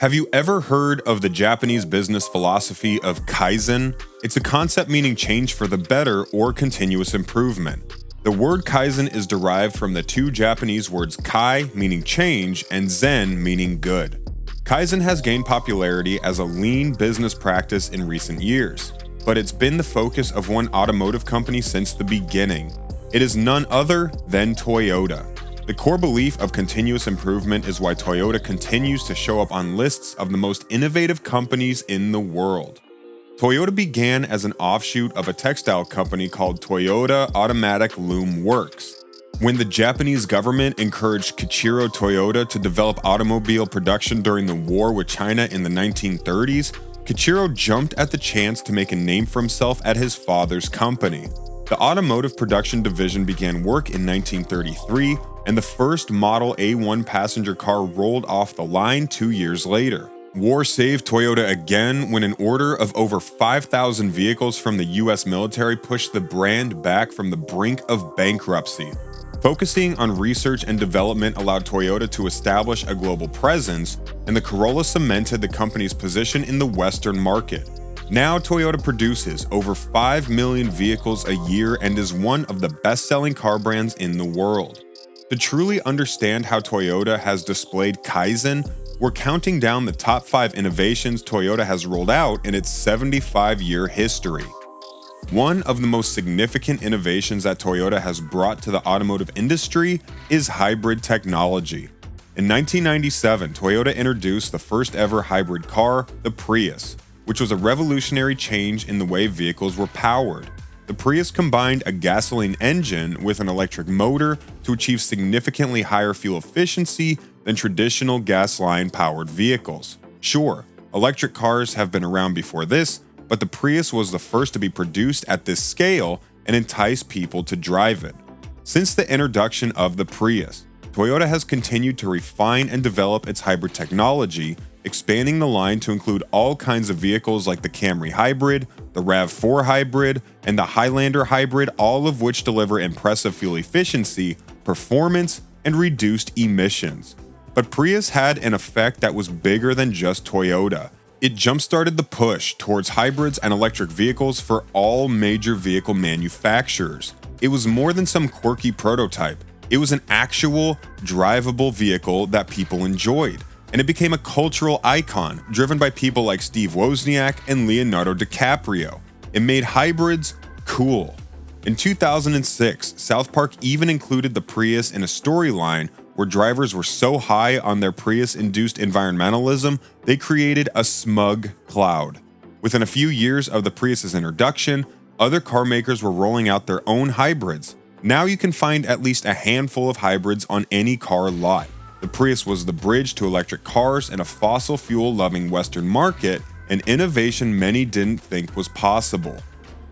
Have you ever heard of the Japanese business philosophy of Kaizen? It's a concept meaning change for the better or continuous improvement. The word Kaizen is derived from the two Japanese words kai, meaning change, and zen, meaning good. Kaizen has gained popularity as a lean business practice in recent years, but it's been the focus of one automotive company since the beginning. It is none other than Toyota. The core belief of continuous improvement is why Toyota continues to show up on lists of the most innovative companies in the world. Toyota began as an offshoot of a textile company called Toyota Automatic Loom Works. When the Japanese government encouraged Kichiro Toyota to develop automobile production during the war with China in the 1930s, Kichiro jumped at the chance to make a name for himself at his father's company. The automotive production division began work in 1933, and the first Model A1 passenger car rolled off the line 2 years later. War saved Toyota again when an order of over 5,000 vehicles from the US military pushed the brand back from the brink of bankruptcy. Focusing on research and development allowed Toyota to establish a global presence, and the Corolla cemented the company's position in the Western market. Now Toyota produces over 5 million vehicles a year and is one of the best-selling car brands in the world. To truly understand how Toyota has displayed Kaizen, we're counting down the top 5 innovations Toyota has rolled out in its 75-year history. One of the most significant innovations that Toyota has brought to the automotive industry is hybrid technology. In 1997, Toyota introduced the first ever hybrid car, the Prius, which was a revolutionary change in the way vehicles were powered. The Prius combined a gasoline engine with an electric motor to achieve significantly higher fuel efficiency than traditional gasoline-powered vehicles. Sure, electric cars have been around before this, but the Prius was the first to be produced at this scale and entice people to drive it. Since the introduction of the Prius, Toyota has continued to refine and develop its hybrid technology, expanding the line to include all kinds of vehicles like the Camry Hybrid, the RAV4 Hybrid, and the Highlander Hybrid, all of which deliver impressive fuel efficiency, performance, and reduced emissions. But Prius had an effect that was bigger than just Toyota. It jump-started the push towards hybrids and electric vehicles for all major vehicle manufacturers. It was more than some quirky prototype. It was an actual, drivable vehicle that people enjoyed. And it became a cultural icon, driven by people like Steve Wozniak and Leonardo DiCaprio. It made hybrids cool. In 2006, South Park even included the Prius in a storyline where drivers were so high on their Prius-induced environmentalism, they created a smug cloud. Within a few years of the Prius's introduction, other car makers were rolling out their own hybrids. Now you can find at least a handful of hybrids on any car lot. The Prius was the bridge to electric cars in a fossil fuel-loving Western market, an innovation many didn't think was possible.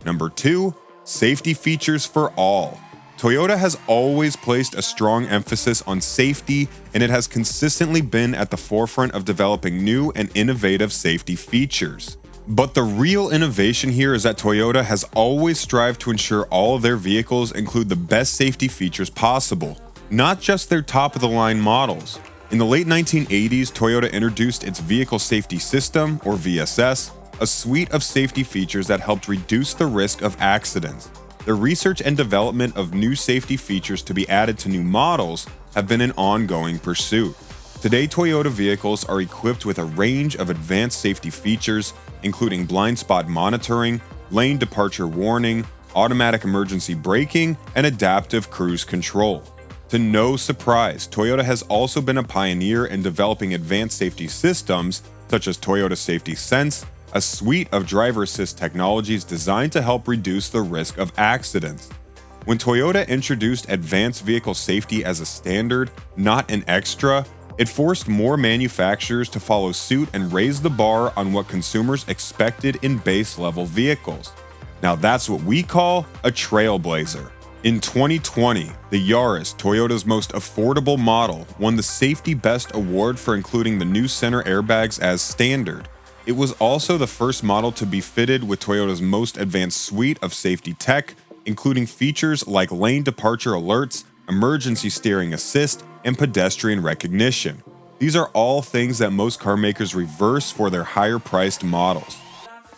Number 2, safety features for all. Toyota has always placed a strong emphasis on safety, and it has consistently been at the forefront of developing new and innovative safety features. But the real innovation here is that Toyota has always strived to ensure all of their vehicles include the best safety features possible, not just their top-of-the-line models. In the late 1980s, Toyota introduced its Vehicle Safety System, or VSS, a suite of safety features that helped reduce the risk of accidents. The research and development of new safety features to be added to new models have been an ongoing pursuit. Today, Toyota vehicles are equipped with a range of advanced safety features, including blind spot monitoring, lane departure warning, automatic emergency braking, and adaptive cruise control. To no surprise, Toyota has also been a pioneer in developing advanced safety systems such as Toyota Safety Sense, a suite of driver assist technologies designed to help reduce the risk of accidents. When Toyota introduced advanced vehicle safety as a standard, not an extra, it forced more manufacturers to follow suit and raise the bar on what consumers expected in base-level vehicles. Now that's what we call a trailblazer. In 2020, the Yaris, Toyota's most affordable model, won the Safety Best Award for including the new center airbags as standard. It was also the first model to be fitted with Toyota's most advanced suite of safety tech, including features like lane departure alerts, emergency steering assist, and pedestrian recognition. These are all things that most car makers reverse for their higher priced models.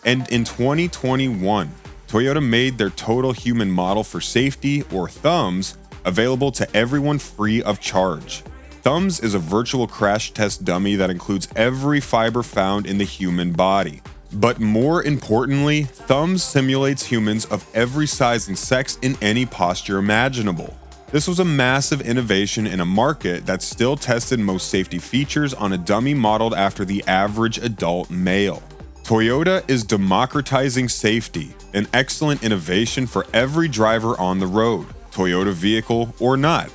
And in 2021, Toyota made their total human model for safety, or THUMS, available to everyone free of charge. THUMS is a virtual crash test dummy that includes every fiber found in the human body. But more importantly, THUMS simulates humans of every size and sex in any posture imaginable. This was a massive innovation in a market that still tested most safety features on a dummy modeled after the average adult male. Toyota is democratizing safety, an excellent innovation for every driver on the road, Toyota vehicle or not.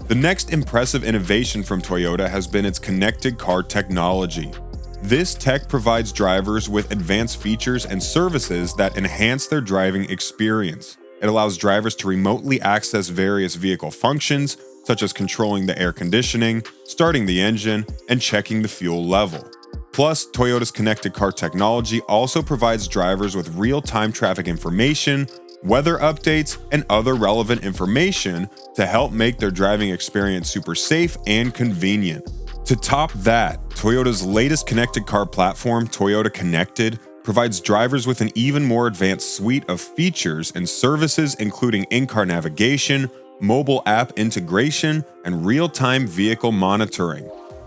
The next impressive innovation from Toyota has been its connected car technology. This tech provides drivers with advanced features and services that enhance their driving experience. It allows drivers to remotely access various vehicle functions, such as controlling the air conditioning, starting the engine, and checking the fuel level. Plus, Toyota's connected car technology also provides drivers with real-time traffic information, weather updates, and other relevant information to help make their driving experience super safe and convenient. To top that, Toyota's latest connected car platform, Toyota Connected, provides drivers with an even more advanced suite of features and services, including in-car navigation, mobile app integration, and real-time vehicle monitoring.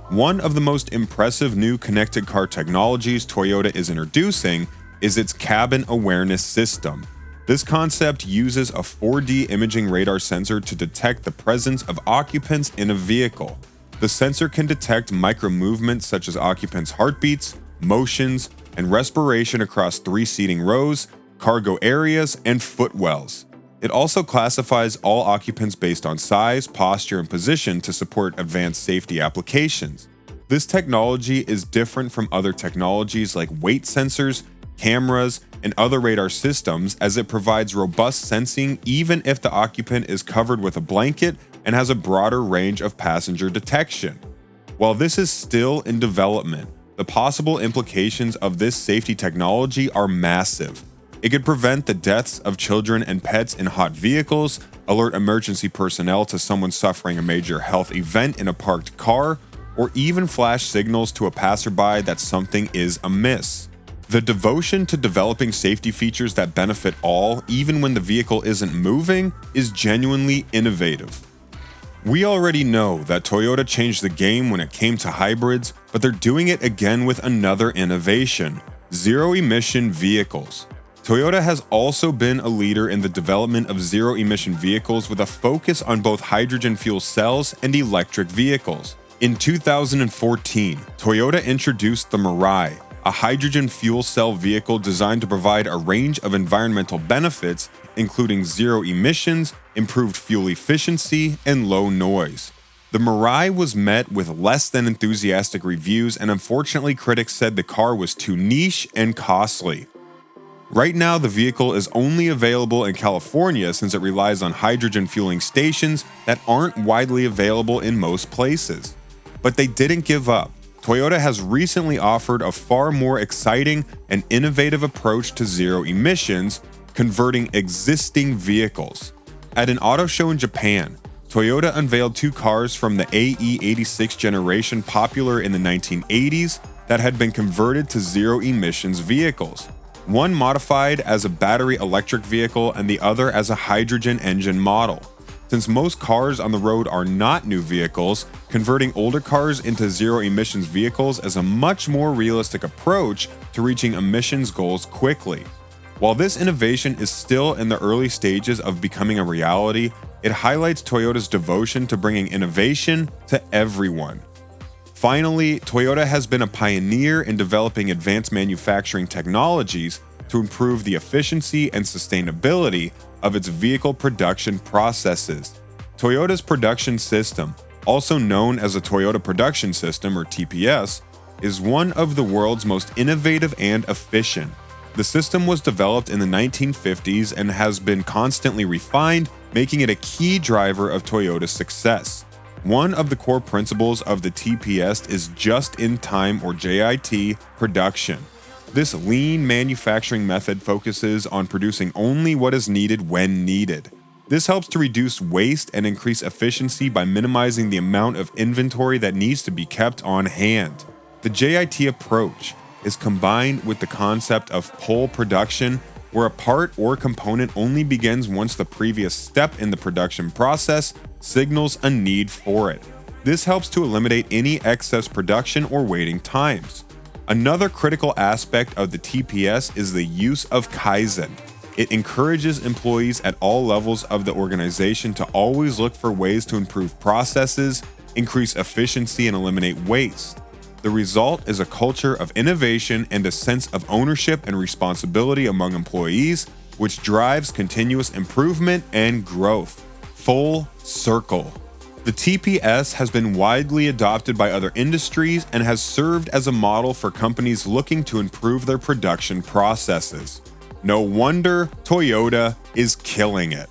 One of the most impressive new connected car technologies Toyota is introducing is its cabin awareness system. This concept uses a 4D imaging radar sensor to detect the presence of occupants in a vehicle. The sensor can detect micro-movements such as occupants' heartbeats, motions, and respiration across 3 seating rows, cargo areas, and footwells. It also classifies all occupants based on size, posture, and position to support advanced safety applications. This technology is different from other technologies like weight sensors, cameras, and other radar systems, as it provides robust sensing even if the occupant is covered with a blanket and has a broader range of passenger detection. While this is still in development, the possible implications of this safety technology are massive. It could prevent the deaths of children and pets in hot vehicles, alert emergency personnel to someone suffering a major health event in a parked car, or even flash signals to a passerby that something is amiss. The devotion to developing safety features that benefit all, even when the vehicle isn't moving, is genuinely innovative. We already know that Toyota changed the game when it came to hybrids, but they're doing it again with another innovation: zero-emission vehicles. Toyota has also been a leader in the development of zero-emission vehicles with a focus on both hydrogen fuel cells and electric vehicles. In 2014, Toyota introduced the Mirai, a hydrogen fuel cell vehicle designed to provide a range of environmental benefits, including zero emissions, improved fuel efficiency, and low noise. The Mirai was met with less than enthusiastic reviews, and unfortunately critics said the car was too niche and costly. Right now, the vehicle is only available in California since it relies on hydrogen fueling stations that aren't widely available in most places. But they didn't give up. Toyota has recently offered a far more exciting and innovative approach to zero emissions, converting existing vehicles. At an auto show in Japan, Toyota unveiled 2 cars from the AE86 generation popular in the 1980s that had been converted to zero emissions vehicles. One modified as a battery electric vehicle and the other as a hydrogen engine model. Since most cars on the road are not new vehicles, converting older cars into zero-emissions vehicles is a much more realistic approach to reaching emissions goals quickly. While this innovation is still in the early stages of becoming a reality, it highlights Toyota's devotion to bringing innovation to everyone. Finally, Toyota has been a pioneer in developing advanced manufacturing technologies to improve the efficiency and sustainability of its vehicle production processes. Toyota's production system, also known as the Toyota Production System or TPS, is one of the world's most innovative and efficient. The system was developed in the 1950s and has been constantly refined, making it a key driver of Toyota's success. One of the core principles of the TPS is just-in-time or JIT production. This lean manufacturing method focuses on producing only what is needed when needed. This helps to reduce waste and increase efficiency by minimizing the amount of inventory that needs to be kept on hand. The JIT approach is combined with the concept of pull production, where a part or component only begins once the previous step in the production process signals a need for it. This helps to eliminate any excess production or waiting times. Another critical aspect of the TPS is the use of Kaizen. It encourages employees at all levels of the organization to always look for ways to improve processes, increase efficiency, and eliminate waste. The result is a culture of innovation and a sense of ownership and responsibility among employees, which drives continuous improvement and growth. Full circle. The TPS has been widely adopted by other industries and has served as a model for companies looking to improve their production processes. No wonder Toyota is killing it.